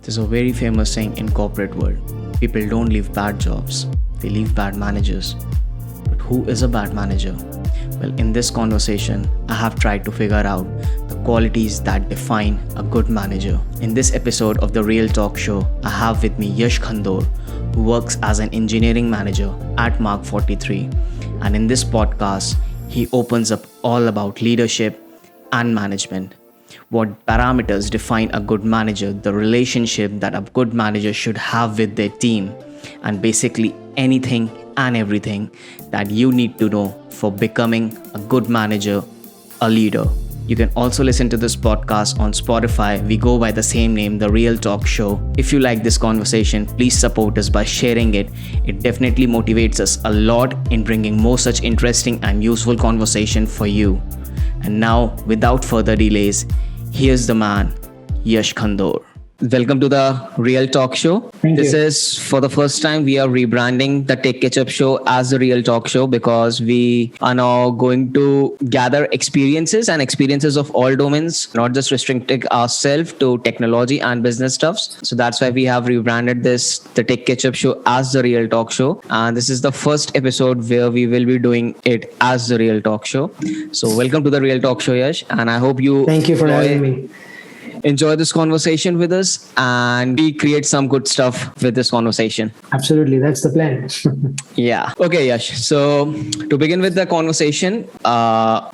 There's a very famous saying in corporate world. People don't leave bad jobs, they leave bad managers. But who is a bad manager? Well, in this conversation, I have tried to figure out the qualities that define a good manager. In this episode of The Real Talk Show, I have with me Yash Khandor, who works as an engineering manager at Mark 43. And in this podcast, he opens up all about leadership and management. What parameters define a good manager, the relationship that a good manager should have with their team, and basically anything and everything that you need to know for becoming a good manager, a leader. You can also listen to this podcast on Spotify. We go by the same name, The Real Talk Show. If you like this conversation, please support us by sharing it. It definitely motivates us a lot in bringing more such interesting and useful conversation for you. And now, without further delays, here's the man, Yash Khandor. Welcome to the Real Talk Show. Thank This you. is for the first time we are rebranding the Tech Ketchup Show as the Real Talk Show because we are now going to gather experiences of all domains, not just restricting ourselves to technology and business stuffs. So that's why we have rebranded this, the Tech Ketchup Show, as the Real Talk Show. And this is the first episode where we will be doing it as the Real Talk Show. So welcome to the Real Talk Show, Yash. And I hope you Thank you for having me. enjoy this conversation with us and we create some good stuff with this conversation. Absolutely. That's the plan. Yeah. Okay, Yash. So to begin with the conversation,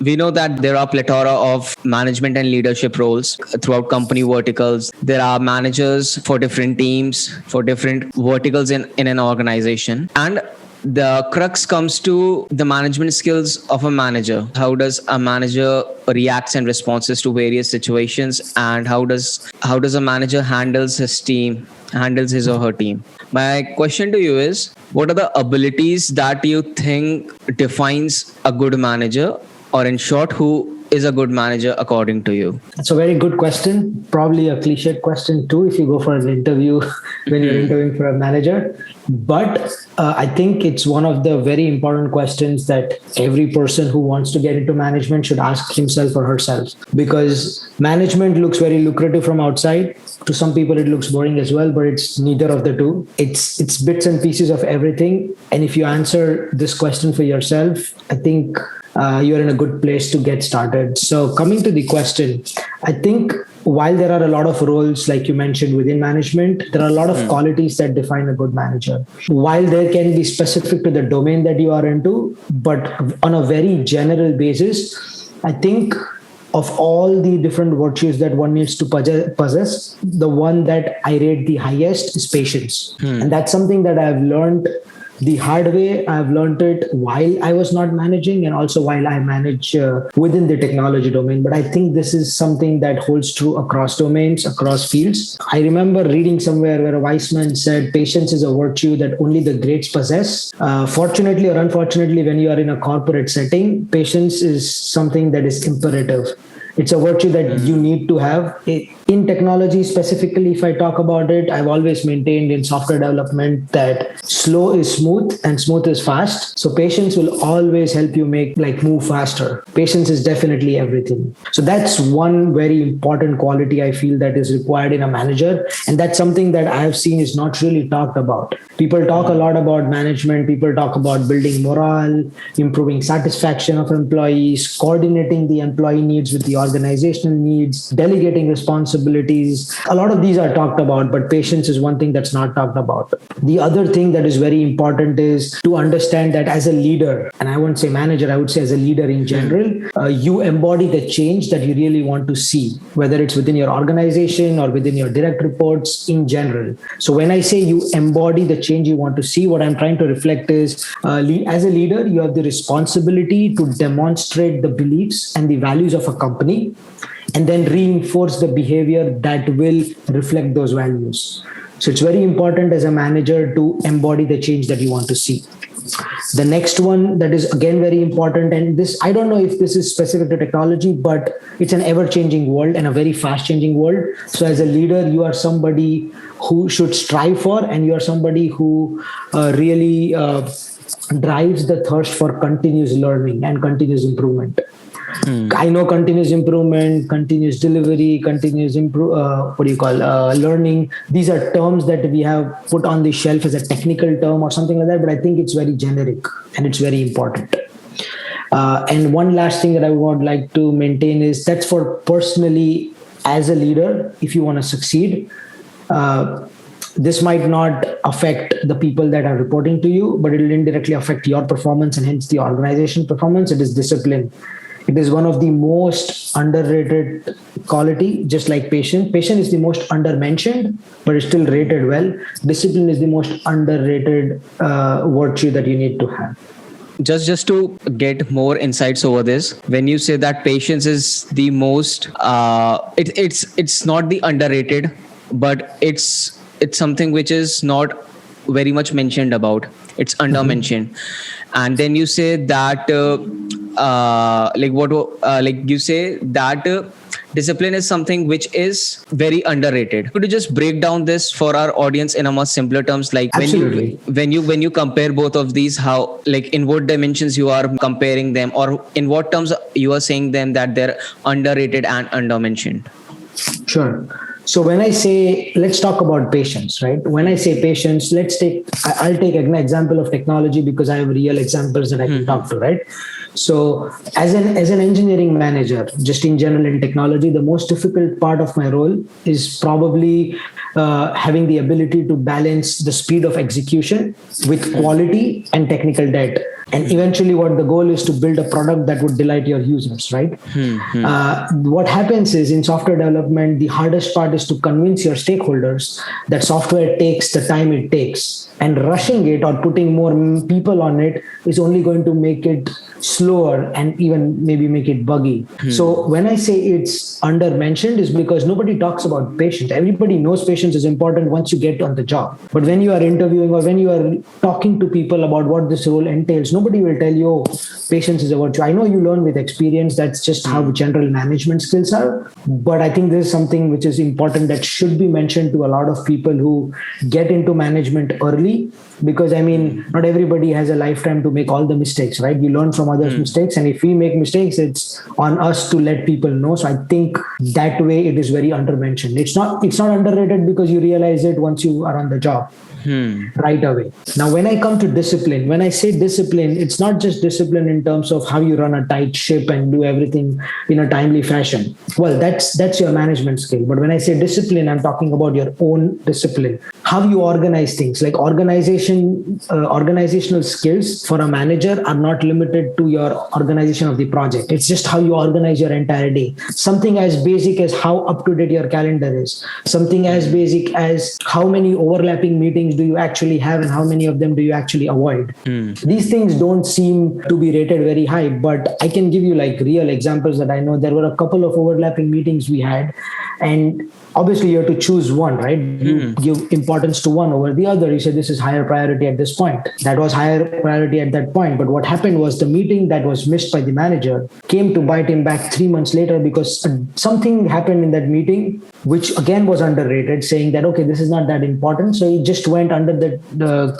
we know that there are plethora of management and leadership roles throughout company verticals. There are managers for different teams, for different verticals in an organization. And the crux comes to the management skills of a manager. How does a manager reacts and responses to various situations, and how does a manager handles his or her team? My question to you is, what are the abilities that you think defines a good manager, or in short, who is a good manager according to you? That's a very good question. Probably a cliched question too, if you go for an interview when you're interviewing for a manager. But I think it's one of the very important questions that every person who wants to get into management should ask himself or herself. Because management looks very lucrative from outside. To some people, it looks boring as well, but it's neither of the two. It's bits and pieces of everything. And if you answer this question for yourself, I think you're in a good place to get started. So coming to the question, I think while there are a lot of roles, like you mentioned, within management, there are a lot of qualities that define a good manager. While there can be specific to the domain that you are into, but on a very general basis, I think of all the different virtues that one needs to possess, the one that I rate the highest is patience. And that's something that I've learned the hard way. I've learned it while I was not managing and also while I manage within the technology domain. But I think this is something that holds true across domains, across fields. I remember reading somewhere where a wise man said, patience is a virtue that only the greats possess. Fortunately or unfortunately, when you are in a corporate setting, patience is something that is imperative. It's a virtue that you need to have. In technology specifically, if I talk about it, I've always maintained in software development that slow is smooth and smooth is fast. So patience will always help you move faster. Patience is definitely everything. So that's one very important quality I feel that is required in a manager. And that's something that I have seen is not really talked about. People talk a lot about management. People talk about building morale, improving satisfaction of employees, coordinating the employee needs with the organizational needs, delegating responsibilities. A lot of these are talked about, but patience is one thing that's not talked about. The other thing that is very important is to understand that as a leader, and I wouldn't say manager, I would say as a leader in general, you embody the change that you really want to see, whether it's within your organization or within your direct reports in general. So when I say you embody the change you want to see, what I'm trying to reflect is as a leader, you have the responsibility to demonstrate the beliefs and the values of a company and then reinforce the behavior that will reflect those values. So it's very important as a manager to embody the change that you want to see. The next one that is again very important, and this, I don't know if this is specific to technology, but it's an ever-changing world and a very fast-changing world. So as a leader, you are somebody who should strive for, and you are somebody who really drives the thirst for continuous learning and continuous improvement. I know continuous improvement, continuous delivery, continuous learning. These are terms that we have put on the shelf as a technical term or something like that, but I think it's very generic and it's very important. And one last thing that I would like to maintain is that's for personally as a leader, if you want to succeed. This might not affect the people that are reporting to you, but it will indirectly affect your performance and hence the organization performance. It is discipline. It is one of the most underrated quality, just like patience. Patience is the most undermentioned, but it's still rated well. Discipline is the most underrated virtue that you need to have. Just to get more insights over this, when you say that patience is the most it's not the underrated, but it's something which is not very much mentioned about, it's under mentioned. And then you say that you say that discipline is something which is very underrated. Could you just break down this for our audience in a much simpler terms? Like Absolutely. when you compare both of these, how, like, in what dimensions you are comparing them, or in what terms you are saying them that they're underrated and undermentioned? Sure. So when I say, let's talk about patience, right? When I say patience, I'll take an example of technology because I have real examples that I can talk to, right? So as an engineering manager, just in general in technology, the most difficult part of my role is probably having the ability to balance the speed of execution with quality and technical debt. And eventually what the goal is to build a product that would delight your users, right? What happens is in software development, the hardest part is to convince your stakeholders that software takes the time it takes, and rushing it or putting more people on it is only going to make it slower and even maybe make it buggy. So when I say it's under-mentioned is because nobody talks about patience. Everybody knows patience is important once you get on the job. But when you are interviewing or when you are talking to people about what this role entails, nobody will tell you, oh, patience is a virtue. I know you learn with experience. That's just how general management skills are. But I think this is something which is important that should be mentioned to a lot of people who get into management early. Because I mean, not everybody has a lifetime to make all the mistakes, right? You learn from others' mistakes. And if we make mistakes, it's on us to let people know. So I think that way it is very undermentioned. It's not underrated because you realize it once you are on the job. Right away. Now, when I come to discipline, when I say discipline, it's not just discipline in terms of how you run a tight ship and do everything in a timely fashion. Well, that's your management skill. But when I say discipline, I'm talking about your own discipline. How you organize things, like organizational skills for a manager are not limited to your organization of the project. It's just how you organize your entire day. Something as basic as how up to date your calendar is. Something as basic as how many overlapping meetings do you actually have and how many of them do you actually avoid. These things don't seem to be rated very high, but I can give you like real examples that I know. There were a couple of overlapping meetings we had, and obviously you have to choose one, right? You give importance to one over the other. You say this is higher priority at this point. That was higher priority at that point. But what happened was the meeting that was missed by the manager came to bite him back 3 months later because something happened in that meeting, which again was underrated, saying that, okay, this is not that important. So it just went under the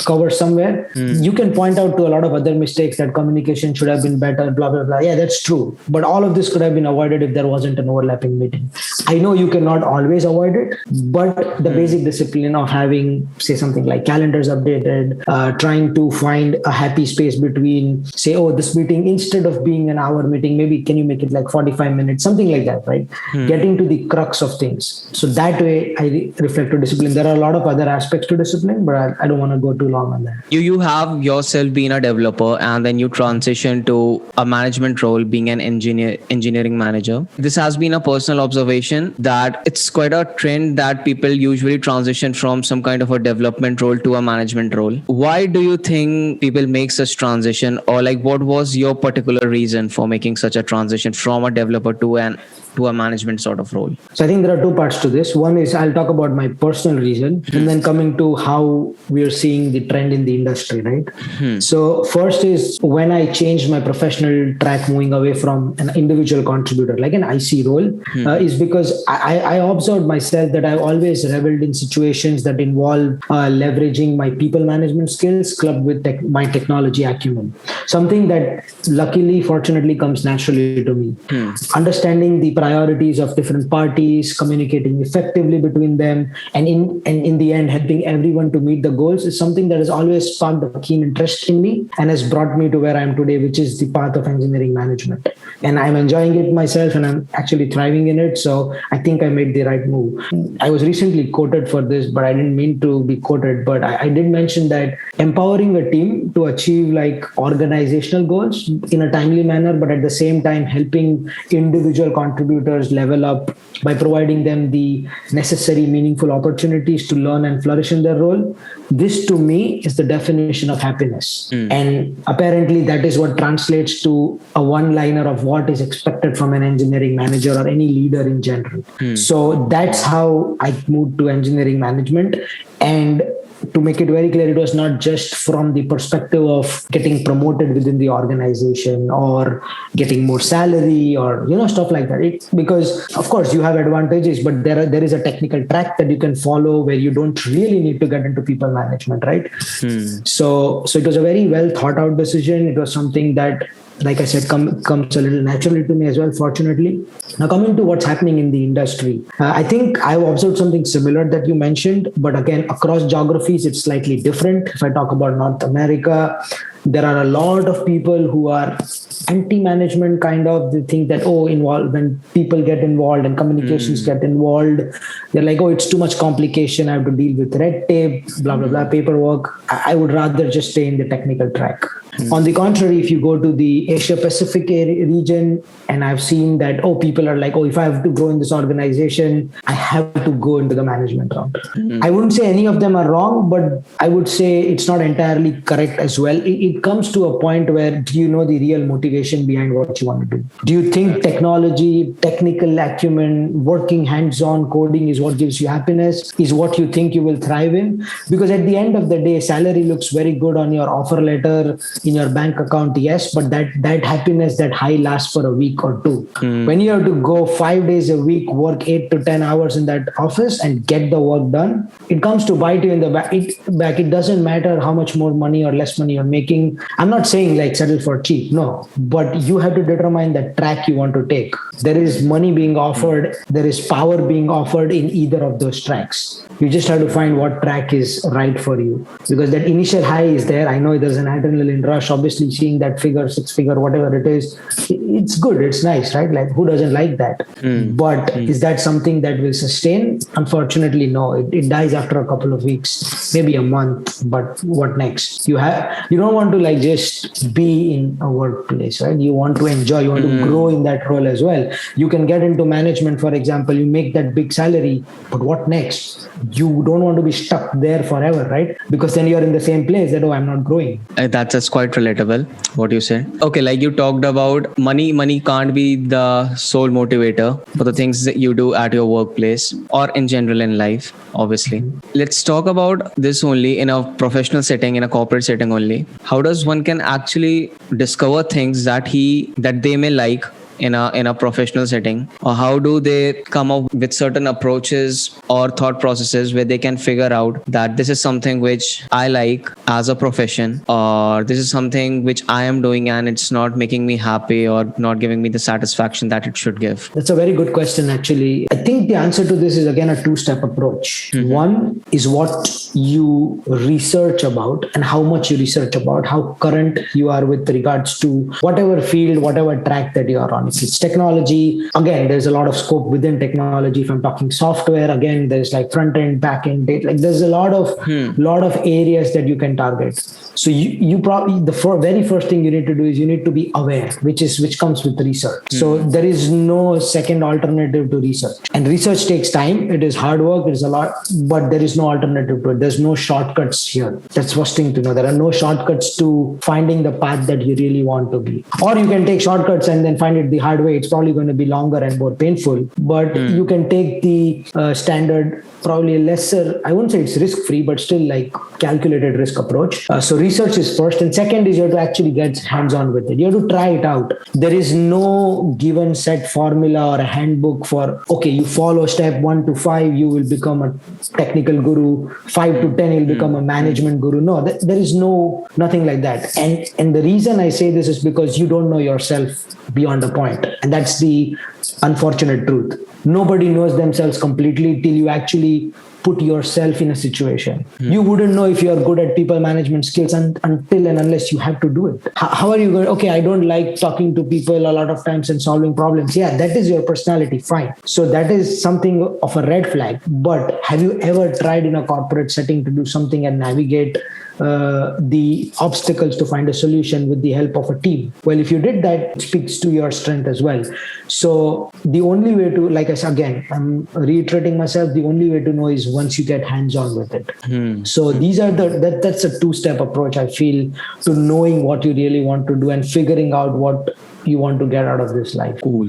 cover somewhere. You can point out to a lot of other mistakes that communication should have been better, blah, blah, blah. Yeah, that's true. But all of this could have been avoided if there wasn't an overlapping meeting. I know you cannot always avoid it, but the basic discipline of having, say, something like calendars updated, trying to find a happy space between, say, oh, this meeting, instead of being an hour meeting, maybe can you make it like 45 minutes, something like that, right? Getting to the crux of things. So that way I reflect to discipline. There are a lot of other aspects to discipline, but I don't want to go too long on that. You have yourself been a developer and then you transition to a management role, being an engineering manager. This has been a personal observation that it's quite a trend that people usually transition from some kind of a development role to a management role. Why do you think people make such transition, or like what was your particular reason for making such a transition from a developer to an to a management sort of role? So I think there are two parts to this. One is I'll talk about my personal reason, and then coming to how we are seeing the trend in the industry, right? So first is when I changed my professional track, moving away from an individual contributor, like an IC role, is because I observed myself that I've always reveled in situations that involve leveraging my people management skills clubbed with my technology acumen. Something that luckily, fortunately, comes naturally to me. Understanding the priorities of different parties, communicating effectively between them, and in the end, helping everyone to meet the goals is something that has always sparked a keen interest in me and has brought me to where I am today, which is the path of engineering management. And I'm enjoying it myself, and I'm actually thriving in it. So I think I made the right move. I was recently quoted for this, but I didn't mean to be quoted. But I did mention that empowering a team to achieve like organizational goals in a timely manner, but at the same time helping individual contributors level up by providing them the necessary meaningful opportunities to learn and flourish in their role. This to me is the definition of happiness. And apparently that is what translates to a one-liner of what is expected from an engineering manager or any leader in general. So that's how I moved to engineering management. And to make it very clear, it was not just from the perspective of getting promoted within the organization or getting more salary or stuff like that. Because of course you have advantages, but there is a technical track that you can follow where you don't really need to get into people management, right? So it was a very well thought out decision. It was something that, like I said, comes a little naturally to me as well, fortunately. Now, coming to what's happening in the industry, I think I've observed something similar that you mentioned, but again, across geographies, it's slightly different. If I talk about North America, there are a lot of people who are anti-management kind of. They think that, when people get involved and communications get involved, they're like, it's too much complication. I have to deal with red tape, blah, blah, blah, paperwork. I would rather just stay in the technical track. On the contrary, if you go to the Asia Pacific region, and I've seen that, people are like, if I have to grow in this organization, I have to go into the management route. I wouldn't say any of them are wrong, but I would say it's not entirely correct as well. It comes to a point where, do you know the real motivation behind what you want to do? Do you think technology, technical acumen, working hands-on coding is what gives you happiness, is what you think you will thrive in? Because at the end of the day, salary looks very good on your offer letter, in your bank account, yes, but that happiness, that high lasts for a week or two. When you have to go 5 days a week, work 8 to 10 hours in that office and get the work done, it comes to bite you in the back. It doesn't matter how much more money or less money you're making. I'm not saying like settle for cheap, no, but you have to determine the track you want to take. There is money being offered, there is power being offered in either of those tracks. You just have to find what track is right for you, because that initial high is there. I know there's an adrenaline rush, obviously seeing that figure, 6-figure, whatever it is, it's good, it's nice, right? Like, who doesn't like that? But is that something that will sustain? Unfortunately, no. It dies after a couple of weeks, maybe a month. But what next? You don't want to like just be in a workplace, right? You want to enjoy, you want to grow in that role as well. You can get into management, for example, you make that big salary, but what next? You don't want to be stuck there forever, right? Because then you're in the same place that, I'm not growing. That's quite relatable, what you said. Okay, like you talked about money can't be the sole motivator for the things that you do at your workplace or in general in life, obviously. Let's talk about this only in a professional setting, in a corporate setting only. How does one can actually discover things that they may like in a professional setting, or how do they come up with certain approaches or thought processes where they can figure out that this is something which I like as a profession, or this is something which I am doing and it's not making me happy or not giving me the satisfaction that it should give? That's a very good question, actually. I think the answer to this is again a two-step approach. One is what you research about and how much you research about, how current you are with regards to whatever field, whatever track that you are on. If it's technology, again, there's a lot of scope within technology. If I'm talking software, again, there's like front end, back end, data. Like there's a lot of areas that you can target. So you probably, the very first thing you need to do is you need to be aware, which comes with research. So there is no second alternative to research. And research takes time. It is hard work. It is a lot, but there is no alternative to it. There's no shortcuts here. That's first thing to know. There are no shortcuts to finding the path that you really want to be. Or you can take shortcuts and then find it the hard way, it's probably going to be longer and more painful. But you can take the standard, probably a lesser, I wouldn't say it's risk-free, but still like calculated risk approach. So research is first, and second is you have to actually get hands-on with it. You have to try it out. There is no given set formula or a handbook for, okay, you follow step 1 to 5, you will become a technical guru. 5 to 10, you'll become a management guru. No, there is nothing like that. And the reason I say this is because you don't know yourself beyond a point, and that's the unfortunate truth. Nobody knows themselves completely till you actually put yourself in a situation. You wouldn't know if you are good at people management skills until and unless you have to do it. How are you going? Okay, I don't like talking to people a lot of times and solving problems. Yeah, that is your personality. Fine. So that is something of a red flag. But have you ever tried in a corporate setting to do something and navigate the obstacles to find a solution with the help of a team? Well, if you did that, it speaks to your strength as well. So the only way to, like I said, again, I'm reiterating myself, the only way to know is once you get hands-on with it. So these are that's a two-step approach, I feel, to knowing what you really want to do and figuring out what you want to get out of this life. Cool.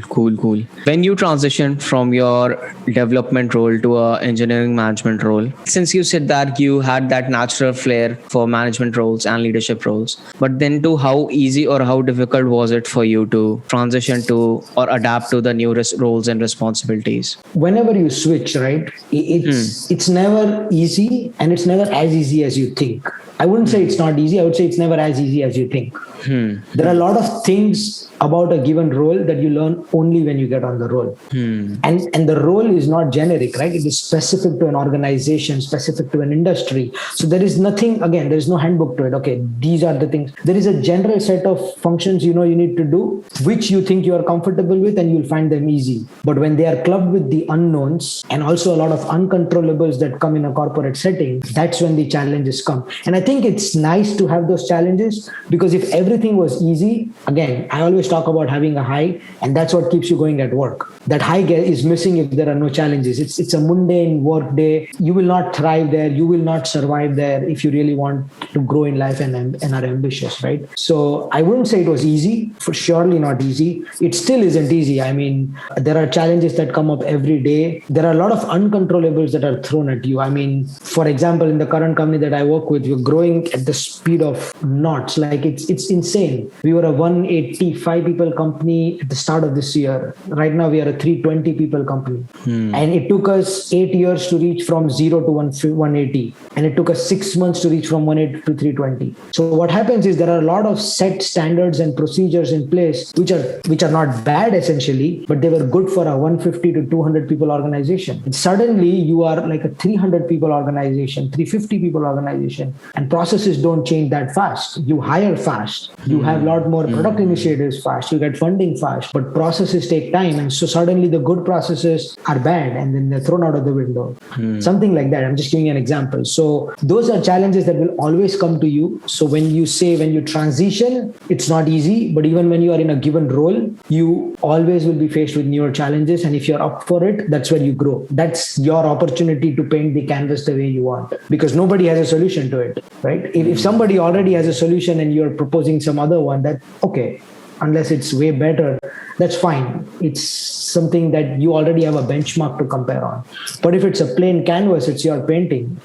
When you transitioned from your development role to a engineering management role, since you said that you had that natural flair for management roles and leadership roles, but then to how easy or how difficult was it for you to transition to or adapt to the new roles and responsibilities? Whenever you switch, right, it's never easy, and it's never as easy as you think. I wouldn't say it's not easy. I would say it's never as easy as you think. There are a lot of things about a given role that you learn only when you get on the role. And the role is not generic, right? It is specific to an organization, specific to an industry. So there is nothing, again, there is no handbook to it. Okay, these are the things. There is a general set of functions you need to do, which you think you are comfortable with, and you'll find them easy. But when they are clubbed with the unknowns and also a lot of uncontrollables that come in a corporate setting, that's when the challenges come. And I think it's nice to have those challenges, because if everything was easy, again, I always talk about having a high, and that's what keeps you going at work. That high is missing if there are no challenges. It's a mundane work day. You will not thrive there. You will not survive there if you really want to grow in life and are ambitious, right? So I wouldn't say it was easy, for surely not easy. It still isn't easy. I mean, there are challenges that come up every day. There are a lot of uncontrollables that are thrown at you. I mean, for example, in the current company that I work with, we're growing at the speed of knots. Like it's insane. We were a 185 people company at the start of this year. Right now we are a 320 people company. And it took us 8 years to reach from 0 to 180. And it took us 6 months to reach from 180 to 320. So what happens is there are a lot of set standards and procedures in place, which are not bad essentially, but they were good for a 150 to 200 people organization. And suddenly you are like a 300 people organization, 350 people organization, and processes don't change that fast. You hire fast. You have a lot more product initiatives fast. You get funding fast, but processes take time. And so suddenly the good processes are bad, and then they're thrown out of the window. Something like that. I'm just giving you an example. So those are challenges that will always come to you. So when you transition, it's not easy, but even when you are in a given role, you always will be faced with newer challenges. And if you're up for it, that's where you grow. That's your opportunity to paint the canvas the way you want, because nobody has a solution to it, right? If somebody already has a solution and you're proposing some other one, that okay, unless it's way better, that's fine. It's something that you already have a benchmark to compare on. But if it's a plain canvas, it's your painting.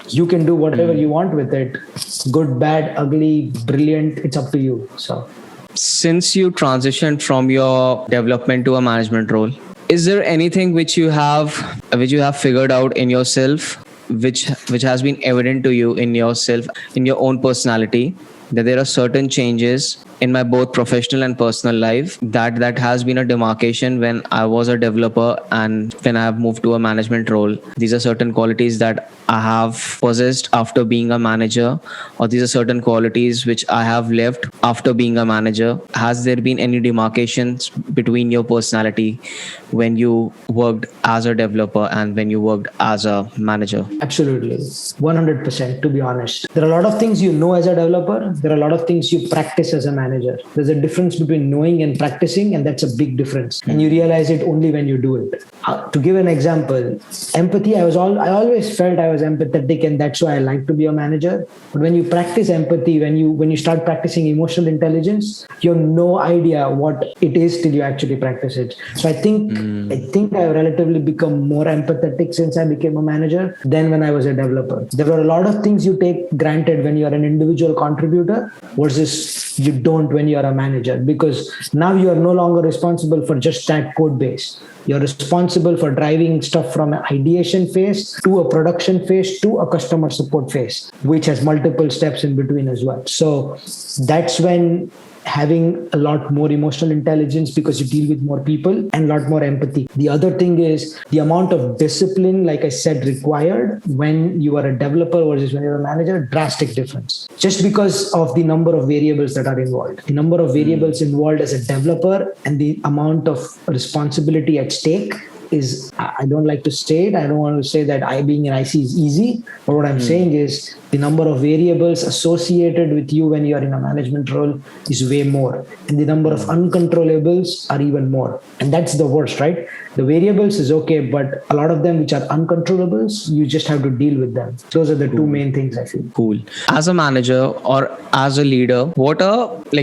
You can do whatever you want with it. Good, bad, ugly, brilliant. It's up to you. So, since you transitioned from your development to a management role, is there anything which you have figured out in yourself, which has been evident to you in yourself, in your own personality, that there are certain changes in my both professional and personal life that has been a demarcation when I was a developer and when I have moved to a management role? These are certain qualities that I have possessed after being a manager, or these are certain qualities which I have left after being a manager. Has there been any demarcations between your personality when you worked as a developer and when you worked as a manager? absolutely, 100%, to be honest. There are a lot of things you know as a developer there are a lot of things you practice as a manager. There's a difference between knowing and practicing, and that's a big difference. And you realize it only when you do it. To give an example, empathy, I always felt I was empathetic, and that's why I like to be a manager. But when you practice empathy, when you start practicing emotional intelligence, you have no idea what it is till you actually practice it. So I think I've relatively become more empathetic since I became a manager than when I was a developer. There are a lot of things you take granted when you are an individual contributor versus you don't when you are a manager, because now you are no longer responsible for just that code base. You're responsible for driving stuff from an ideation phase to a production phase to a customer support phase, which has multiple steps in between as well. So that's when having a lot more emotional intelligence, because you deal with more people, and a lot more empathy. The other thing is the amount of discipline, like I said, required when you are a developer versus when you're a manager, drastic difference. Just because of the number of variables that are involved. The number of variables involved as a developer and the amount of responsibility at stake is, I don't like to say it. I don't want to say that being an IC is easy. But what I'm saying is the number of variables associated with you when you are in a management role is way more. And the number of uncontrollables are even more. And that's the worst, right? The variables is okay, but a lot of them which are uncontrollables, you just have to deal with them. Those are the two main things I feel. Cool. As a manager or as a leader,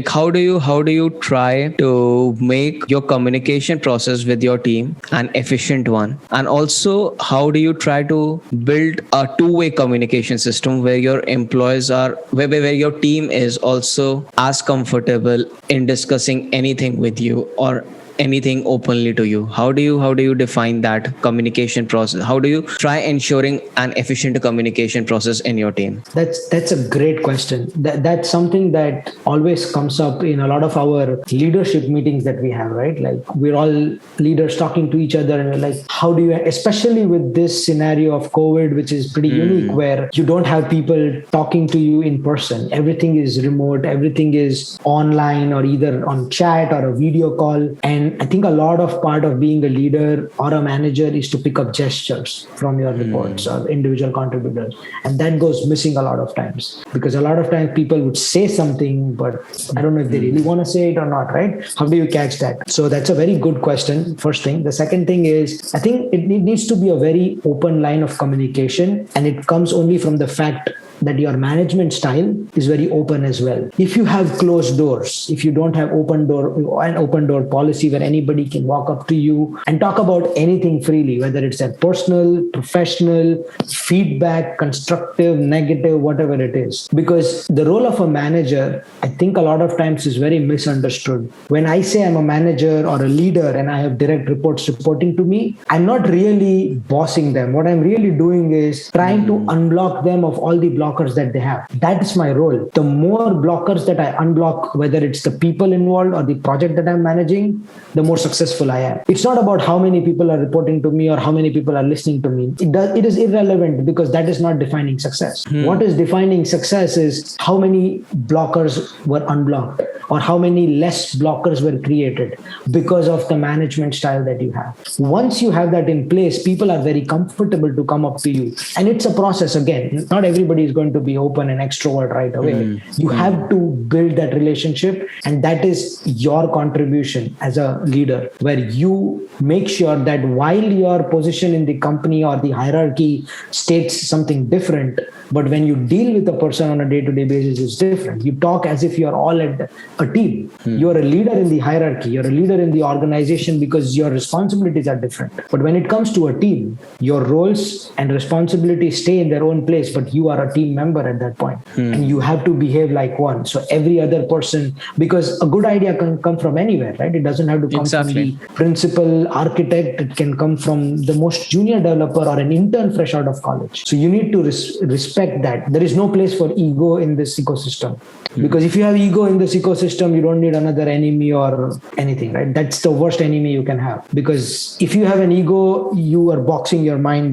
how do you try to make your communication process with your team an efficient one? And also, how do you try to build a two-way communication system where your employees are, where your team is also as comfortable in discussing anything with you or anything openly to you? How do you define that communication process? How do you try ensuring an efficient communication process in your team? That's a great question. That's something that always comes up in a lot of our leadership meetings that we have, right? Like we're all leaders talking to each other, and we're like, how do you, especially with this scenario of COVID, which is pretty unique, where you don't have people talking to you in person. Everything is remote, everything is online or either on chat or a video call. And I think a lot of part of being a leader or a manager is to pick up gestures from your reports or individual contributors. And that goes missing a lot of times, because a lot of times people would say something, but I don't know if they really want to say it or not, right? How do you catch that? So that's a very good question, first thing. The second thing is, I think it needs to be a very open line of communication, and it comes only from the fact that your management style is very open as well. If you have closed doors, if you don't have an open door policy where anybody can walk up to you and talk about anything freely, whether it's a personal, professional, feedback, constructive, negative, whatever it is. Because the role of a manager, I think a lot of times is very misunderstood. When I say I'm a manager or a leader and I have direct reports reporting to me, I'm not really bossing them. What I'm really doing is trying to unblock them of all the blockers that they have. That's my role. The more blockers that I unblock, whether it's the people involved or the project that I'm managing, the more successful I am. It's not about how many people are reporting to me or how many people are listening to me. It is irrelevant, because that is not defining success. What is defining success is how many blockers were unblocked or how many less blockers were created because of the management style that you have. Once you have that in place, people are very comfortable to come up to you. And it's a process. Again, not everybody is going to be open and extrovert right away. You have to build that relationship, and that is your contribution as a leader, where you make sure that while your position in the company or the hierarchy states something different, but when you deal with a person on a day-to-day basis, it's different. You talk as if you're all at a team. You're a leader in the hierarchy. You're a leader in the organization because your responsibilities are different. But when it comes to a team, your roles and responsibilities stay in their own place, but you are a team member at that point. And you have to behave like one. So every other person, because a good idea can come from anywhere, right? It doesn't have to come from the principal architect. It can come from the most junior developer or an intern fresh out of college. So you need to respect that. There is no place for ego in this ecosystem. Because if you have ego in this ecosystem, you don't need another enemy or anything, right? That's the worst enemy you can have. Because if you have an ego, you are boxing your mind.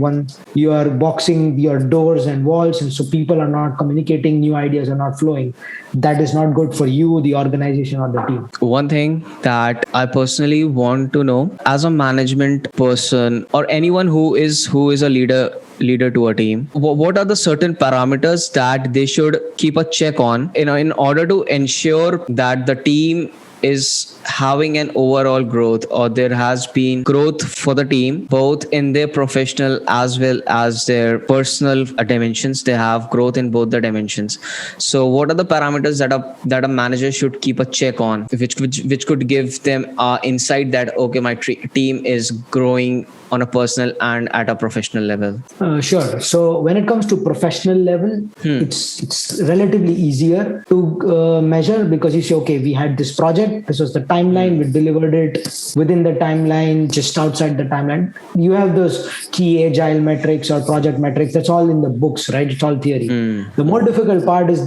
You are boxing your doors and walls, and so people are not communicating, new ideas are not flowing. That is not good for you, the organization, or the team. One thing that I personally want to know, as a management person or anyone who is a leader leader to a team, what are the certain parameters that they should keep a check on, in order to ensure that the team is having an overall growth, or there has been growth for the team, both in their professional as well as their personal dimensions. They have growth in both the dimensions. So what are the parameters that a manager should keep a check on, which could give them insight that, okay, my team is growing on a personal and at a professional level? Sure. So when it comes to professional level, it's relatively easier to measure, because you say, okay, we had this project, this was the timeline, we delivered it within the timeline, just outside the timeline. You have those key agile metrics or project metrics. That's all in the books, right? It's all theory. The more difficult part is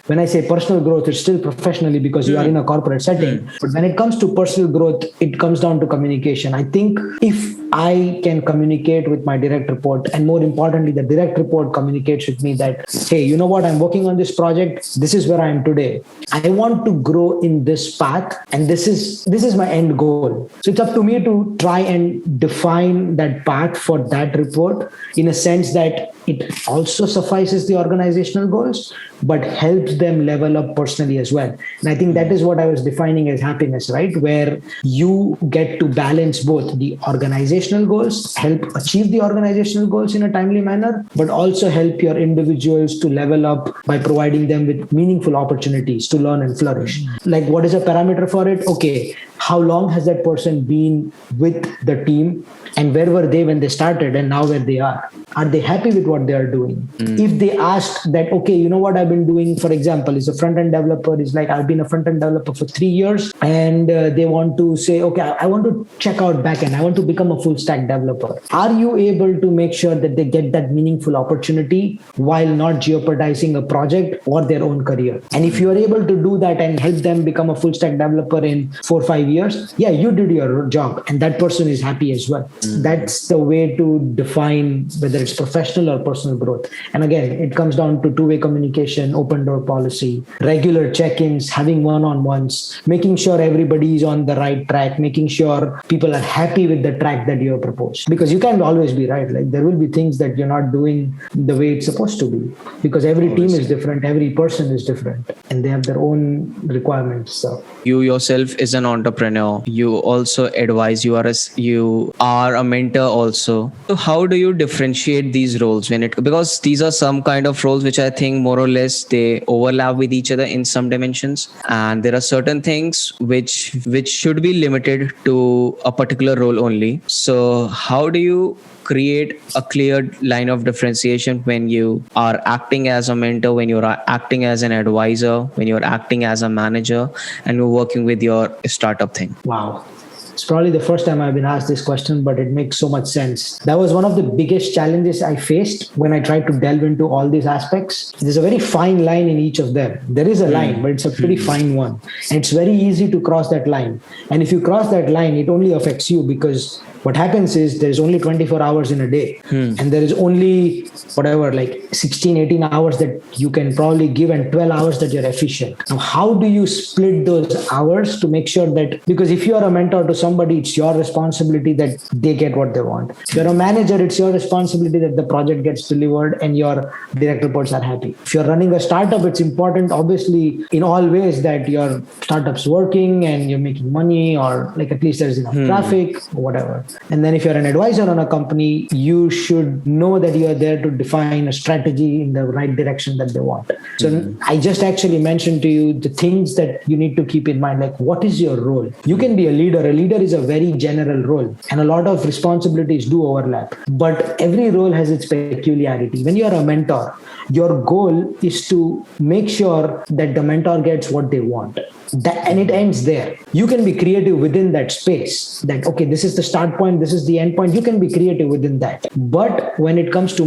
when I say personal growth, it's still professionally, because you are in a corporate setting. But when it comes to personal growth, it comes down to communication. I think if I can communicate with my direct report, and more importantly, the direct report communicates with me that, hey, you know what, I'm working on this project, this is where I am today, I want to grow in this path, and this is my end goal. So it's up to me to try and define that path for that report, in a sense that it also suffices the organizational goals, but helps them level up personally as well. And I think that is what I was defining as happiness, right? Where you get to balance both the organizational goals, help achieve the organizational goals in a timely manner, but also help your individuals to level up by providing them with meaningful opportunities to learn and flourish. Like, what is a parameter for it? Okay, how long has that person been with the team, and where were they when they started and now where they are? Are they happy with what they are doing? If they ask that, okay, you know what I've been doing, for example, is a front-end developer, is like, I've been a front-end developer for 3 years, and they want to say, okay, I want to check out backend, I want to become a full stack developer. Are you able to make sure that they get that meaningful opportunity while not jeopardizing a project or their own career? And if you are able to do that and help them become a full stack developer in 4 or 5 years, yeah, you did your job, and that person is happy as well. That's the way to define whether it's professional or personal growth. And again, it comes down to two-way communication, open door policy, regular check-ins, having one-on-ones, making sure everybody is on the right track, making sure people are happy with the track that you have proposed. Because you can't always be right. Like, there will be things that you're not doing the way it's supposed to be, because every team is different, every person is different, and they have their own requirements. So you yourself is an entrepreneur. You also advise. You are a mentor also. So how do you differentiate these roles because these are some kind of roles which I think more or less they overlap with each other in some dimensions, and there are certain things which should be limited to a particular role only. So how do you create a clear line of differentiation when you are acting as a mentor, when you're acting as an advisor, when you're acting as a manager, and you're working with your startup thing? Wow. It's probably the first time I've been asked this question, but it makes so much sense. That was one of the biggest challenges I faced when I tried to delve into all these aspects. There's a very fine line in each of them. There is a line, but it's a pretty fine one. And it's very easy to cross that line. And if you cross that line, it only affects you, because what happens is there's only 24 hours in a day, and there is only like 16, 18 hours that you can probably give, and 12 hours that you're efficient. Now, how do you split those hours to make sure that, because if you are a mentor to somebody, it's your responsibility that they get what they want. If you're a manager, it's your responsibility that the project gets delivered and your direct reports are happy. If you're running a startup, it's important, obviously, in all ways that your startup's working and you're making money, or like at least there's enough traffic, or whatever. And then if you're an advisor on a company, you should know that you are there to define a strategy in the right direction that they want. So I just actually mentioned to you the things that you need to keep in mind, like, what is your role? You can be a leader. A leader is a very general role, and a lot of responsibilities do overlap, but every role has its peculiarity. When you're a mentor, your goal is to make sure that the mentor gets what they want. And it ends there. You can be creative within that space. That, okay, this is the start point, this is the end point. You can be creative within that. But when it comes to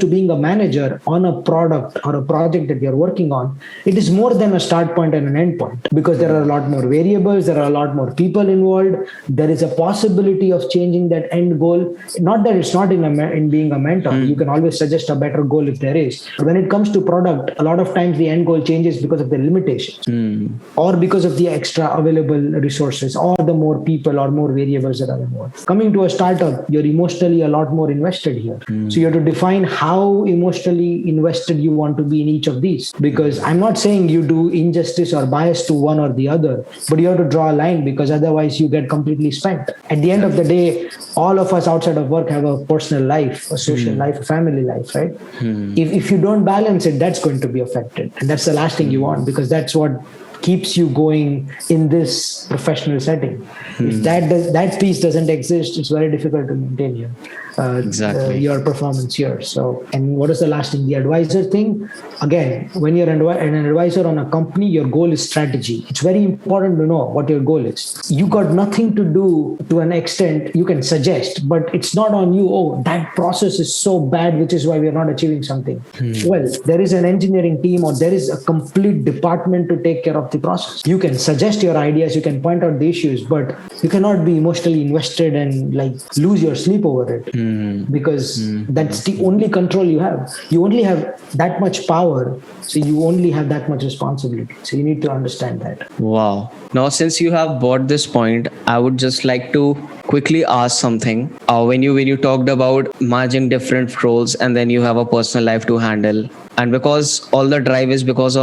being a manager on a product, or a project that you're working on, it is more than a start point and an end point, because there are a lot more variables, there are a lot more people involved. There is a possibility of changing that end goal. Not that it's not in being a mentor. You can always suggest a better goal if there is. But when it comes to product, a lot of times the end goal changes because of the limitations or because of the extra available resources or the more people or more variables that are involved. Coming to a startup, you're emotionally a lot more invested here. So you have to define how emotionally invested you want to be in each of these, because I'm not saying you do injustice or bias to one or the other, but you have to draw a line, because otherwise you get completely spent. At the end of the day, all of us outside of work have a personal life, a social life, a family life, right? If you don't balance it, that's going to be affected. And that's the last thing you want, because that's what keeps you going in this professional setting. If that piece doesn't exist, it's very difficult to maintain your performance here. So, and what is the last thing? The advisor thing. Again, when you're an advisor on a company, your goal is strategy. It's very important to know what your goal is. You got nothing to do to an extent. You can suggest, but it's not on you. Oh, that process is so bad, which is why we are not achieving something. Well, there is an engineering team, or there is a complete department to take care of the process. You can suggest your ideas, you can point out the issues, but you cannot be emotionally invested and like lose your sleep over it, because that's the only control you have. You only have that much power, so you only have that much responsibility. So you need to understand that. Wow. Now, since you have brought this point, I would just like to quickly ask something. When you talked about managing different roles and then you have a personal life to handle, and because all the drive is because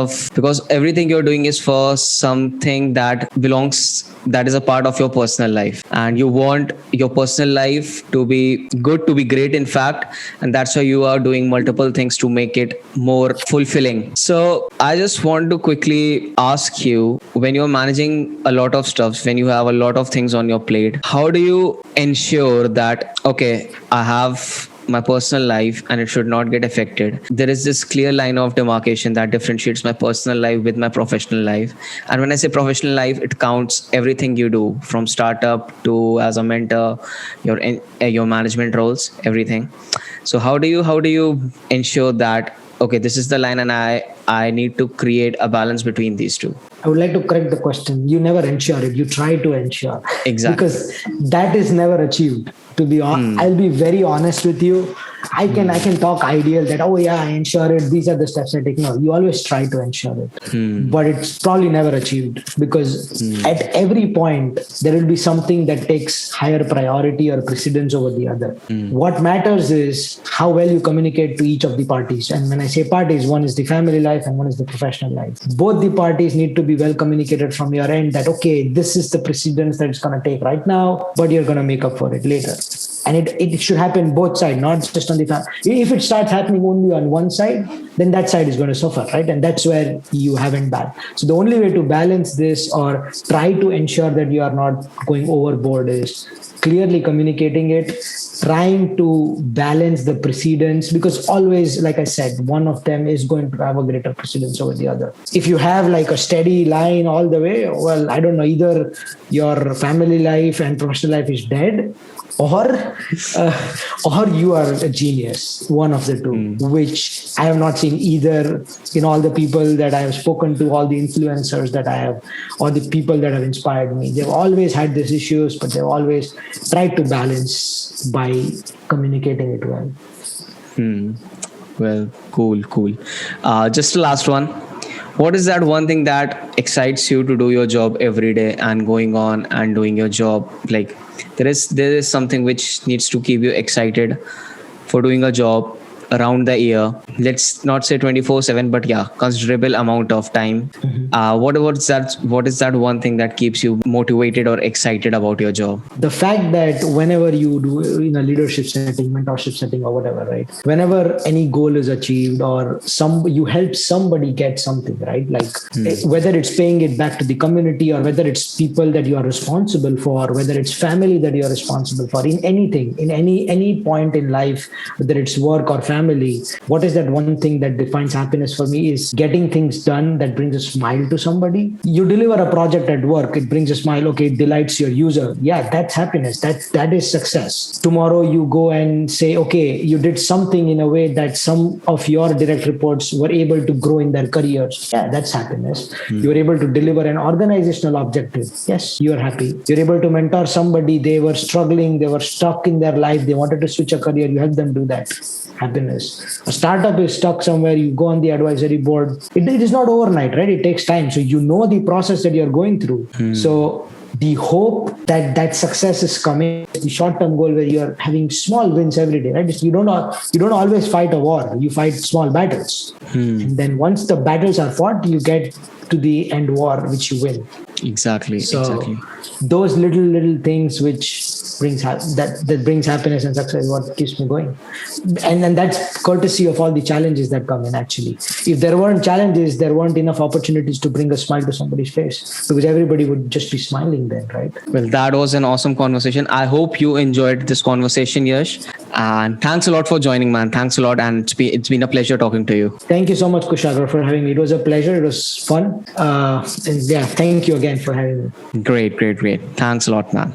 everything you're doing is for something that is a part of your personal life, and you want your personal life to be good, to be great, in fact, and that's why you are doing multiple things to make it more fulfilling. So I just want to quickly ask you, when you're managing a lot of stuff, when you have a lot of things on your plate, how do you ensure that, okay, I have my personal life and it should not get affected? There is this clear line of demarcation that differentiates my personal life with my professional life. And when I say professional life, it counts everything you do, from startup to as a mentor, your management roles, everything. So how do you ensure that, okay, this is the line and I need to create a balance between these two? I would like to correct the question. You never ensure it. You try to ensure. Exactly. Because that is never achieved. To be honest, I'll be very honest with you. I can talk ideal that, oh yeah, I ensure it. These are the steps I take. No, you always try to ensure it, but it's probably never achieved, because at every point there will be something that takes higher priority or precedence over the other. What matters is how well you communicate to each of the parties. And when I say parties, one is the family life and one is the professional life. Both the parties need to be well communicated from your end that, okay, this is the precedence that it's going to take right now, but you're going to make up for it later. And it should happen both sides, not just on the family. If it starts happening only on one side, then that side is going to suffer, right? And that's where you haven't balanced. So the only way to balance this or try to ensure that you are not going overboard is clearly communicating it, trying to balance the precedence, because always, like I said, one of them is going to have a greater precedence over the other. If you have like a steady line all the way, well, I don't know, either your family life and professional life is dead, or you are a genius, one of the two, which I have not seen either in all the people that I have spoken to, all the influencers that I have, or the people that have inspired me. They've always had these issues, but they've always tried to balance by communicating it well. Well, cool. Just the last one. What is that one thing that excites you to do your job every day and going on and doing your job? Like, there is something which needs to keep you excited for doing a job around the year. Let's not say 24/7, but yeah, considerable amount of time. What is that one thing that keeps you motivated or excited about your job? The fact that whenever you do in a leadership setting, mentorship setting, or whatever, right? Whenever any goal is achieved or you help somebody get something, right? Like whether it's paying it back to the community, or whether it's people that you are responsible for, whether it's family that you are responsible for, in anything, in any point in life, whether it's work or family family, what is that one thing that defines happiness for me is getting things done that brings a smile to somebody. You deliver a project at work, it brings a smile. Okay, it delights your user. Yeah, that's happiness. That is success. Tomorrow you go and say, okay, you did something in a way that some of your direct reports were able to grow in their careers. Yeah, that's happiness. You were able to deliver an organizational objective. Yes, you are happy. You're able to mentor somebody. They were struggling. They were stuck in their life. They wanted to switch a career. You help them do that. Happiness. A startup is stuck somewhere. You go on the advisory board. It is not overnight, right? It takes time. So you know the process that you're going through. So the hope that success is coming, the short-term goal where you're having small wins every day, right? You don't always fight a war. You fight small battles. And then once the battles are fought, you get to the end war, which you win. Exactly. Those little things which brings happiness and success is what keeps me going. And then that's courtesy of all the challenges that come in, actually. If there weren't challenges, there weren't enough opportunities to bring a smile to somebody's face, because everybody would just be smiling then, right? Well, that was an awesome conversation. I hope you enjoyed this conversation, Yash. And thanks a lot for joining, man. Thanks a lot. And it's been a pleasure talking to you. Thank you so much, Kushagra, for having me. It was a pleasure. It was fun. And yeah, thank you again for having me. Great. Thanks a lot, man.